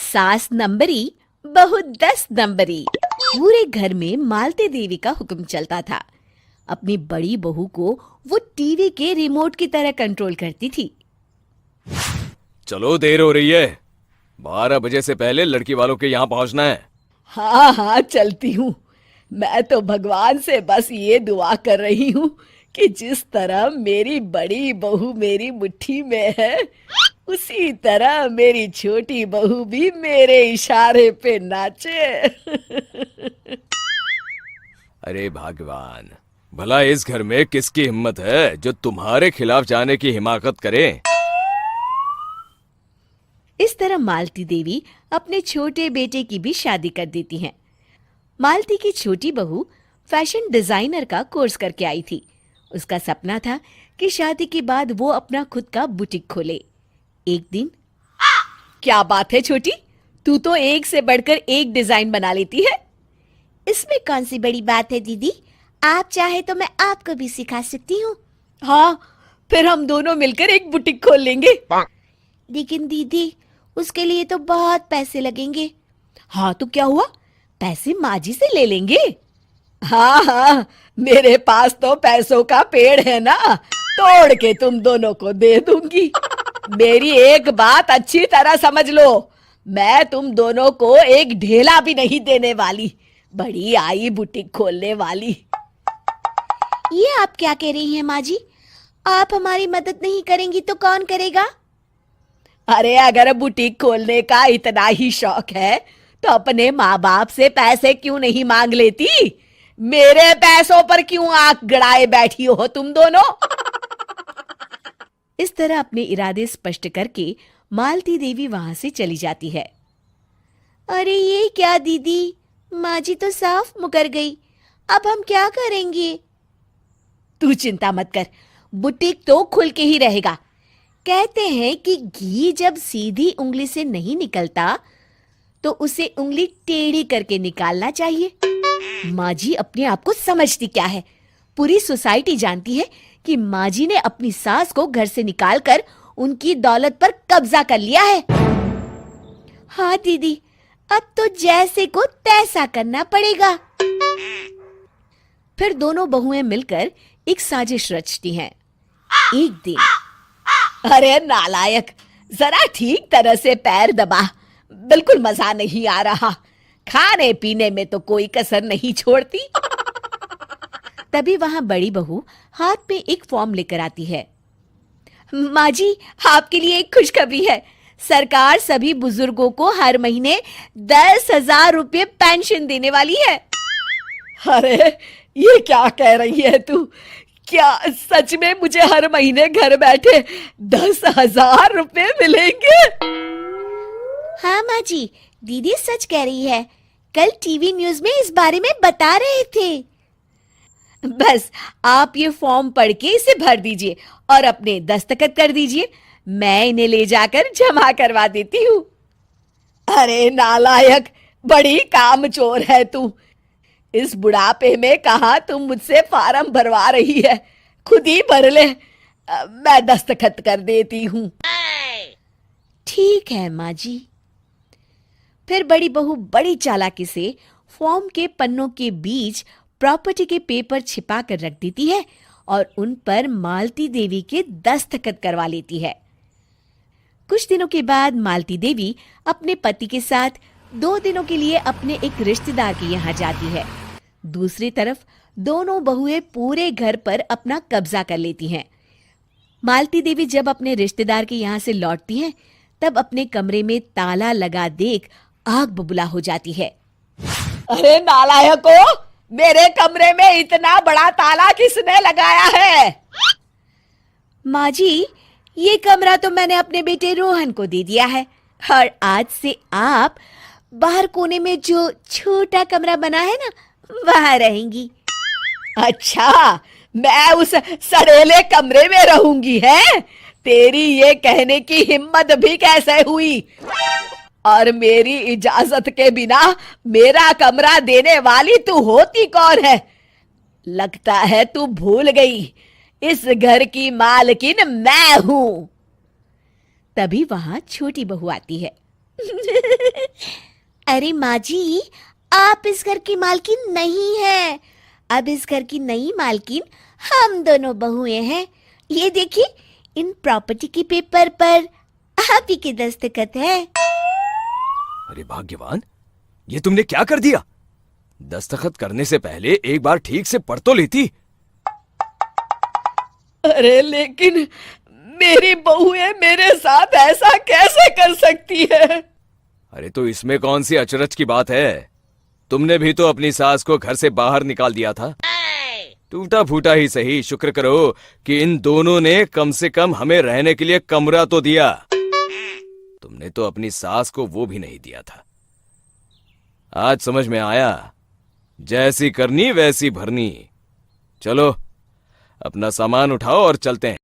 सास नंबरी, बहू 10 नंबरी। पूरे घर में मालती देवी का हुक्म चलता था। अपनी बड़ी बहू को वो टीवी के रिमोट की तरह कंट्रोल करती थी। चलो, देर हो रही है। 12 बजे से पहले लड़की वालों के यहाँ पहुंचना है। हाँ हाँ, चलती हूँ। मैं तो भगवान से बस ये दुआ कर रही हूँ कि जिस तरह मेरी बड़ी बहू मेरी मुट्ठी में है, उसी तरह मेरी छोटी बहू भी मेरे इशारे पे नाचे। अरे भगवान, भला इस घर में किसकी हिम्मत है जो तुम्हारे खिलाफ जाने की हिमाकत करे। इस तरह मालती देवी अपने छोटे बेटे की भी शादी कर देती हैं। मालती की छोटी बहू फैशन डिजाइनर का कोर्स करके आई थी। उसका सपना था कि शादी के बाद वो अपना खुद का बुटीक खोले। एक दिन, क्या बात है छोटी, तू तो एक से बढ़कर एक डिजाइन बना लेती है। इसमें कौन सी बड़ी बात है दीदी? आप चाहे तो मैं आपको भी सिखा सकती हूँ। हाँ, फिर हम दोनों मिलकर एक बुटीक खोल लेंगे। लेकिन दीदी, उसके लिए तो बहुत पैसे लगेंगे। हाँ तो क्या हुआ, पैसे माँ जी से ले लेंगे। हाँ हाँ, मेरे पास तो पैसों का पेड़ है ना, तोड़ के तुम दोनों को दे दूंगी। मेरी एक बात अच्छी तरह समझ लो, मैं तुम दोनों को एक ढेला भी नहीं देने वाली। बड़ी आई बुटीक खोलने वाली। ये आप क्या कह रही हैं माँ जी? आप हमारी मदद नहीं करेंगी तो कौन करेगा? अरे अगर बुटीक खोलने का इतना ही शौक है तो अपने माँ बाप से पैसे क्यों नहीं मांग लेती? मेरे पैसों पर क्यों आंख गड़ाए बैठी हो तुम दोनों? इस तरह अपने इरादे स्पष्ट करके मालती देवी वहां से चली जाती है। अरे ये क्या दीदी, माँ जी तो साफ मुकर गई। अब हम क्या करेंगे? तू चिंता मत कर, बुटीक तो खुल के ही रहेगा। कहते हैं कि घी जब सीधी उंगली से नहीं निकलता तो उसे उंगली टेढ़ी करके निकालना चाहिए। माँ जी अपने आप को समझती क्या है? पूरी सोसाइटी जानती है कि माँ जी ने अपनी सास को घर से निकालकर उनकी दौलत पर कब्जा कर लिया है। हाँ दीदी, अब तो जैसे को तैसा करना पड़ेगा। फिर दोनों बहुएं मिलकर एक साजिश रचती हैं। एक दिन, अरे नालायक, जरा ठीक तरह से पैर दबा, बिल्कुल मजा नहीं आ रहा। खाने पीने में तो कोई कसर नहीं छोड़ती। तभी वहां बड़ी बहू हाथ में एक फॉर्म लेकर आती है। माँ जी, आपके लिए एक खुशखबरी है। सरकार सभी बुजुर्गों को हर महीने 10,000 रुपये पेंशन देने वाली है। अरे ये क्या कह रही है तू? क्या सच में मुझे हर महीने घर बैठे 10,000 रुपये मिलेंगे? हाँ माँ जी, दीदी सच कह रही है। कल टीवी न्यूज में इस बारे में बता रहे थे। बस आप ये फॉर्म पढ़ के इसे भर दीजिए और अपने दस्तखत कर दीजिए। मैं इन्हें ले जाकर जमा करवा देती हूँ। अरे नालायक, बड़ी कामचोर है तू। इस बुढ़ापे में कहाँ तुम मुझसे फार्म भरवा रही है? खुद ही भर ले, मैं दस्तखत कर देती हूँ। ठीक है माँ जी। फिर बड़ी बहू बड़ी चालाकी से फॉर्म के पन्नों के बीच प्रॉपर्टी के पेपर छिपा कर रख देती है और उन पर मालती देवी के दस्तखत करवा लेती है। कुछ दिनों के बाद मालती देवी अपने पति के साथ 2 दिनों के लिए अपने एक रिश्तेदार के यहाँ जाती है। दूसरी तरफ दोनों बहुएं पूरे घर पर अपना कब्जा कर लेती हैं। मालती देवी जब अपने रिश्तेदार के यहाँ से लौटती हैं, तब अपने कमरे में ताला लगा देख आग बबूला हो जाती है। अरे नालायको, मेरे कमरे में इतना बड़ा ताला किसने लगाया है? माँ जी, ये कमरा तो मैंने अपने बेटे रोहन को दे दिया है और आज से आप बाहर कोने में जो छोटा कमरा बना है ना, वहां रहेंगी। अच्छा, मैं उस सड़ेले कमरे में रहूंगी है? तेरी ये कहने की हिम्मत भी कैसे हुई? और मेरी इजाजत के बिना मेरा कमरा देने वाली तू होती कौन है? लगता है तू भूल गई, इस घर की मालकिन मैं हूं। तभी वहां छोटी बहू आती है। अरे माँ जी, आप इस घर की मालकिन नहीं है। अब इस घर की नई मालकिन हम दोनों बहुएं हैं। ये देखिए, इन प्रॉपर्टी के पेपर पर आप ही के दस्तखत है। अरे भाग्यवान, ये तुमने क्या कर दिया? दस्तखत करने से पहले एक बार ठीक से पढ़ तो लेती। अरे लेकिन मेरी बहुएं मेरे साथ ऐसा कैसे कर सकती है? अरे तो इसमें कौन सी अचरज की बात है? तुमने भी तो अपनी सास को घर से बाहर निकाल दिया था। टूटा फूटा ही सही, शुक्र करो कि इन दोनों ने कम से कम हमें रहने के लिए कमरा तो दिया। तुमने तो अपनी सास को वो भी नहीं दिया था। आज समझ में आया, जैसी करनी वैसी भरनी। चलो, अपना सामान उठाओ और चलते हैं।